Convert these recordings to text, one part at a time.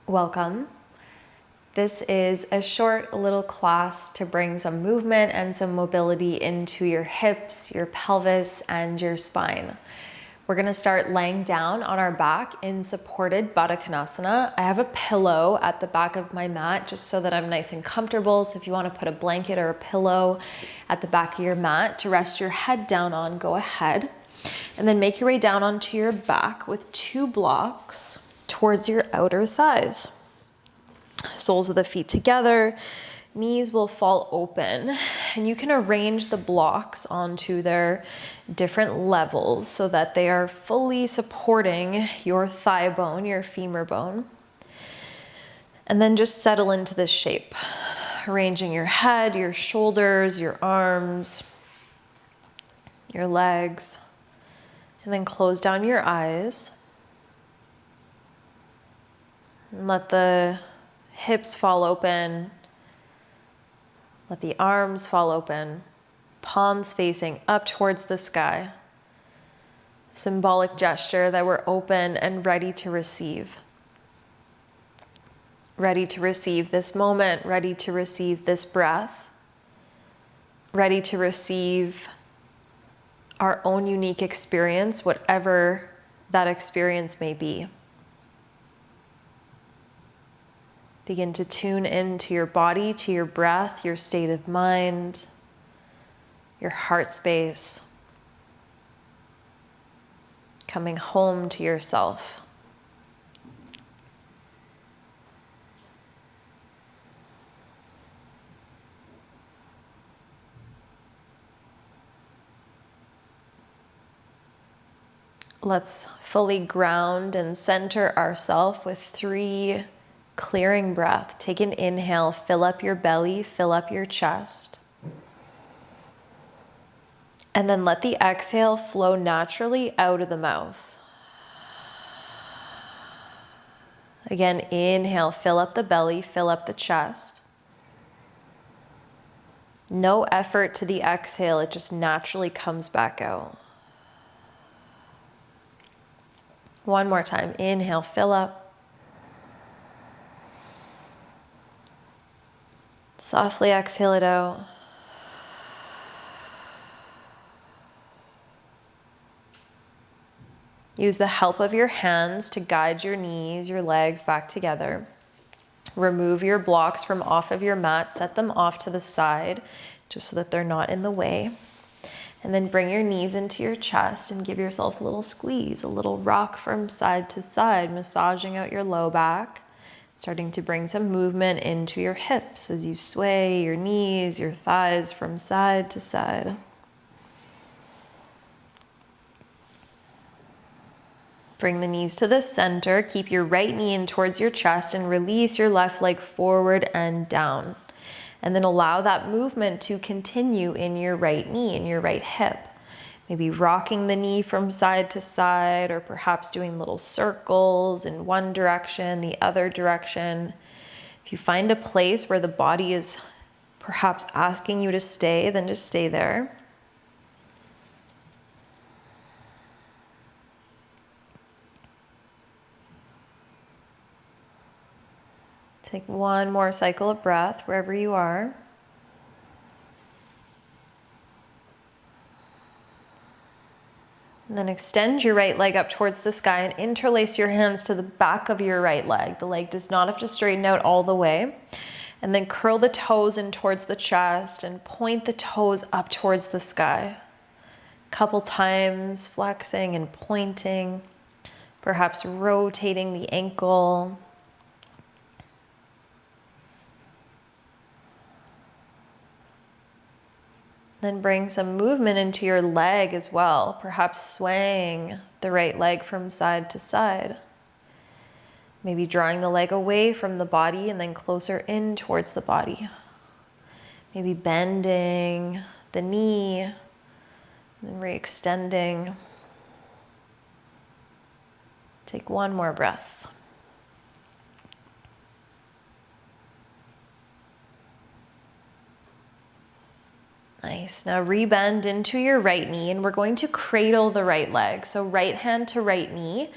Welcome. This is a short little class to bring some movement and some mobility into your hips, your pelvis, and your spine. We're gonna start laying down on our back in supported Baddha Konasana. I have a pillow at the back of my mat just so that I'm nice and comfortable. So if you wanna put a blanket or a pillow at the back of your mat to rest your head down on, go ahead. And then make your way down onto your back with 2 blocks towards your outer thighs. Soles of the feet together, knees will fall open, and you can arrange the blocks onto their different levels so that they are fully supporting your thigh bone, your femur bone. And then just settle into this shape, arranging your head, your shoulders, your arms, your legs, and then close down your eyes. And let the hips fall open. Let the arms fall open. Palms facing up towards the sky. Symbolic gesture that we're open and ready to receive. Ready to receive this moment, ready to receive this breath. Ready to receive our own unique experience, whatever that experience may be. Begin to tune into your body, to your breath, your state of mind, your heart space. Coming home to yourself. Let's fully ground and center ourselves with 3 clearing breath. Take an inhale, fill up your belly, fill up your chest. And then let the exhale flow naturally out of the mouth. Again, inhale, fill up the belly, fill up the chest. No effort to the exhale, it just naturally comes back out. One more time, inhale, fill up. Softly exhale it out. Use the help of your hands to guide your knees, your legs back together. Remove your blocks from off of your mat, set them off to the side just so that they're not in the way. And then bring your knees into your chest and give yourself a little squeeze, a little rock from side to side, massaging out your low back. Starting to bring some movement into your hips as you sway your knees, your thighs from side to side. Bring the knees to the center. Keep your right knee in towards your chest and release your left leg forward and down. And then allow that movement to continue in your right knee, in your right hip. Maybe rocking the knee from side to side, or perhaps doing little circles in one direction, the other direction. If you find a place where the body is perhaps asking you to stay, then just stay there. Take one more cycle of breath wherever you are. And then extend your right leg up towards the sky and interlace your hands to the back of your right leg. The leg does not have to straighten out all the way. And then curl the toes in towards the chest and point the toes up towards the sky. Couple times flexing and pointing, perhaps rotating the ankle. Then bring some movement into your leg as well, perhaps swaying the right leg from side to side. Maybe drawing the leg away from the body and then closer in towards the body. Maybe bending the knee, and then re-extending. Take one more breath. Nice. Now rebend into your right knee and we're going to cradle the right leg. So right hand to right knee,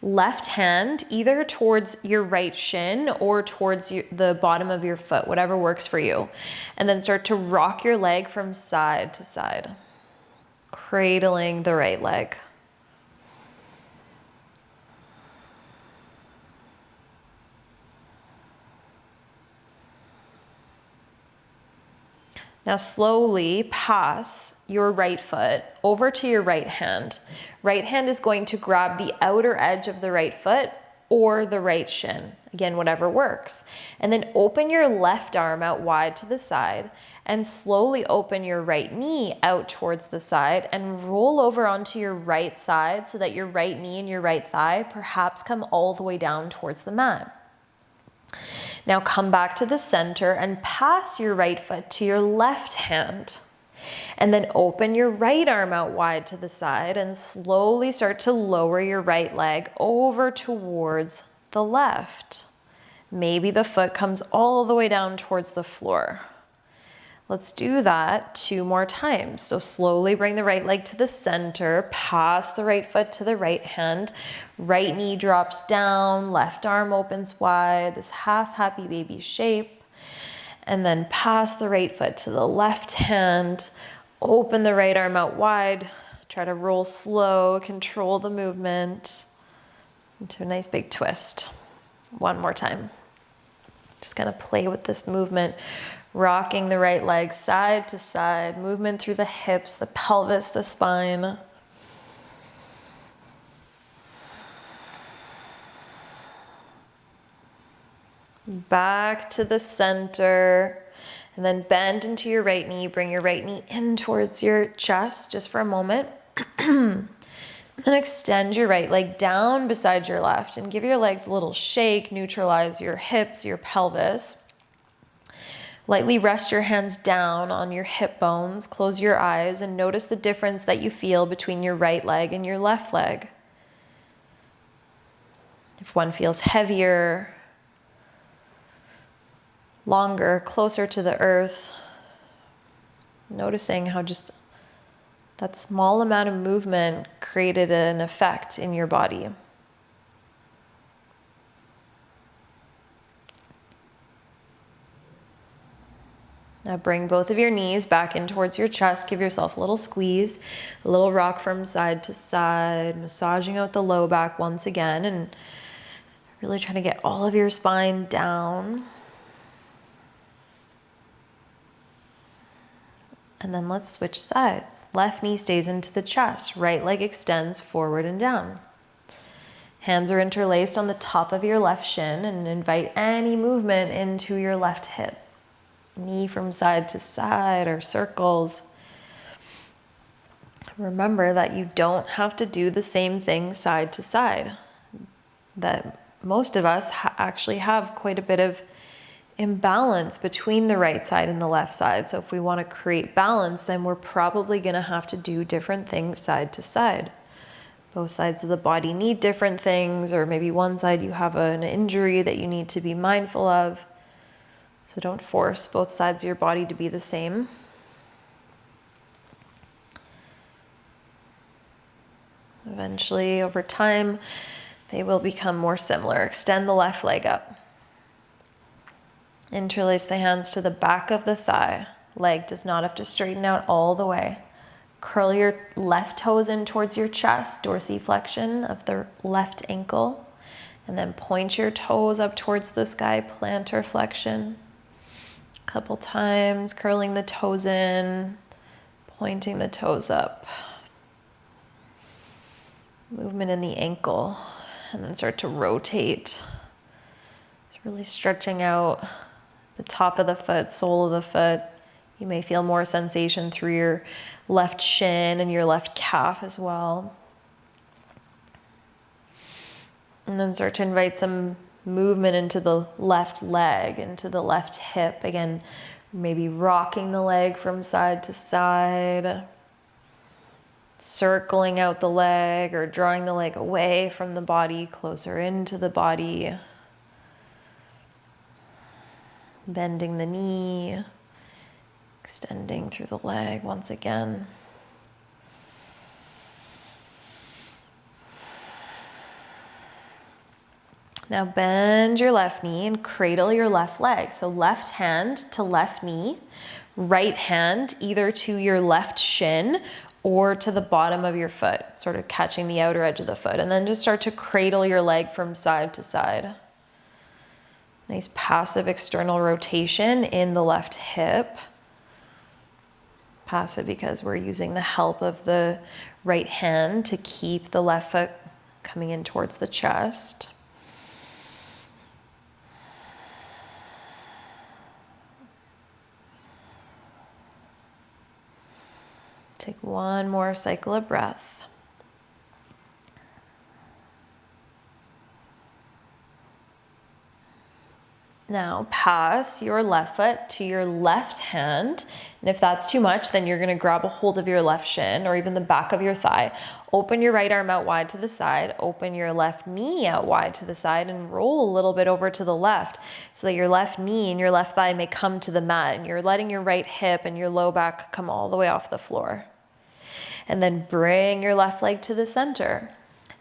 left hand either towards your right shin or towards the bottom of your foot, whatever works for you. And then start to rock your leg from side to side, cradling the right leg. Now slowly pass your right foot over to your right hand. Right hand is going to grab the outer edge of the right foot or the right shin. Again, whatever works. And then open your left arm out wide to the side and slowly open your right knee out towards the side and roll over onto your right side so that your right knee and your right thigh perhaps come all the way down towards the mat. Now come back to the center and pass your right foot to your left hand. And then open your right arm out wide to the side and slowly start to lower your right leg over towards the left. Maybe the foot comes all the way down towards the floor. Let's do that 2 more times. So slowly bring the right leg to the center, pass the right foot to the right hand, right knee drops down, left arm opens wide, this half happy baby shape, and then pass the right foot to the left hand, open the right arm out wide, try to roll slow, control the movement into a nice big twist. 1 more time. Just gonna play with this movement. Rocking the right leg side to side, movement through the hips, the pelvis, the spine. Back to the center, and then bend into your right knee. Bring your right knee in towards your chest just for a moment. Then extend your right leg down beside your left and give your legs a little shake, neutralize your hips, your pelvis. Lightly rest your hands down on your hip bones, close your eyes, and notice the difference that you feel between your right leg and your left leg. If one feels heavier, longer, closer to the earth, noticing how just that small amount of movement created an effect in your body. Now bring both of your knees back in towards your chest. Give yourself a little squeeze, a little rock from side to side, massaging out the low back once again, and really trying to get all of your spine down. And then let's switch sides. Left knee stays into the chest. Right leg extends forward and down. Hands are interlaced on the top of your left shin and invite any movement into your left hip. Knee from side to side or circles. Remember that you don't have to do the same thing side to side. That most of us actually have quite a bit of imbalance between the right side and the left side. So if we want to create balance, then we're probably going to have to do different things side to side. Both sides of the body need different things, or maybe one side you have an injury that you need to be mindful of. So don't force both sides of your body to be the same. Eventually, over time, they will become more similar. Extend the left leg up. Interlace the hands to the back of the thigh. Leg does not have to straighten out all the way. Curl your left toes in towards your chest, dorsiflexion of the left ankle. And then point your toes up towards the sky, plantar flexion. Couple times, curling the toes in, pointing the toes up. Movement in the ankle, and then start to rotate. It's really stretching out the top of the foot, sole of the foot. You may feel more sensation through your left shin and your left calf as well. And then start to invite some movement into the left leg, into the left hip. Again, maybe rocking the leg from side to side, circling out the leg or drawing the leg away from the body, closer into the body. Bending the knee, extending through the leg once again. Now bend your left knee and cradle your left leg. So left hand to left knee, right hand either to your left shin or to the bottom of your foot, sort of catching the outer edge of the foot. And then just start to cradle your leg from side to side. Nice passive external rotation in the left hip. Passive because we're using the help of the right hand to keep the left foot coming in towards the chest. Take one more cycle of breath. Now pass your left foot to your left hand. And if that's too much, then you're gonna grab a hold of your left shin or even the back of your thigh. Open your right arm out wide to the side. Open your left knee out wide to the side and roll a little bit over to the left so that your left knee and your left thigh may come to the mat. And you're letting your right hip and your low back come all the way off the floor. And then bring your left leg to the center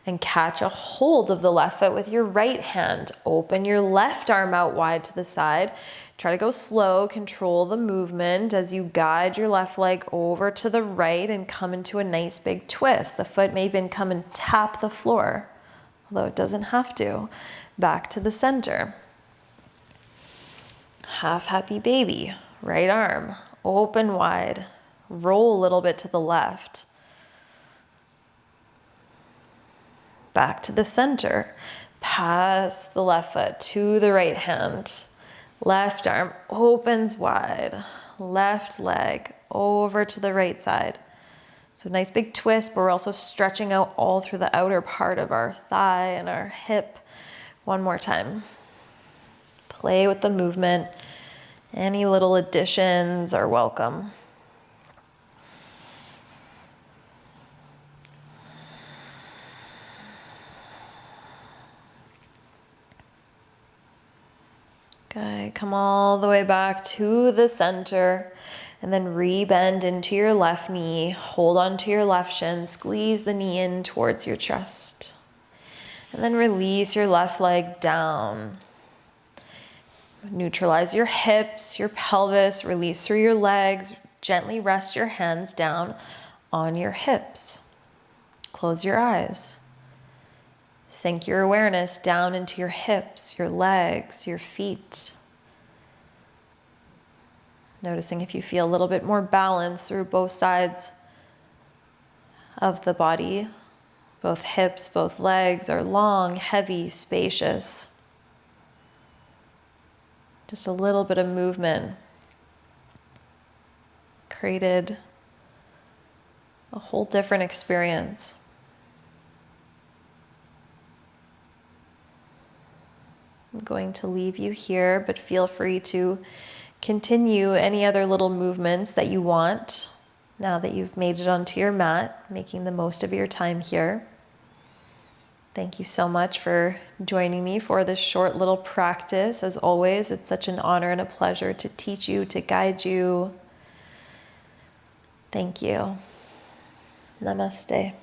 and catch a hold of the left foot with your right hand. Open your left arm out wide to the side. Try to go slow, control the movement as you guide your left leg over to the right and come into a nice big twist. The foot may even come and tap the floor, although it doesn't have to. Back to the center. Half happy baby, right arm, open wide, roll a little bit to the left. Back to the center. Pass the left foot to the right hand. Left arm opens wide. Left leg over to the right side. So nice big twist, but we're also stretching out all through the outer part of our thigh and our hip. One more time. Play with the movement. Any little additions are welcome. Okay, come all the way back to the center and then rebend into your left knee. Hold on to your left shin, squeeze the knee in towards your chest. And then release your left leg down. Neutralize your hips, your pelvis, release through your legs. Gently rest your hands down on your hips. Close your eyes. Sink your awareness down into your hips, your legs, your feet. Noticing if you feel a little bit more balance through both sides of the body. Both hips, both legs are long, heavy, spacious. Just a little bit of movement created a whole different experience. I'm going to leave you here, but feel free to continue any other little movements that you want now that you've made it onto your mat, making the most of your time here. Thank you so much for joining me for this short little practice. As always, it's such an honor and a pleasure to teach you, to guide you. Thank you. Namaste.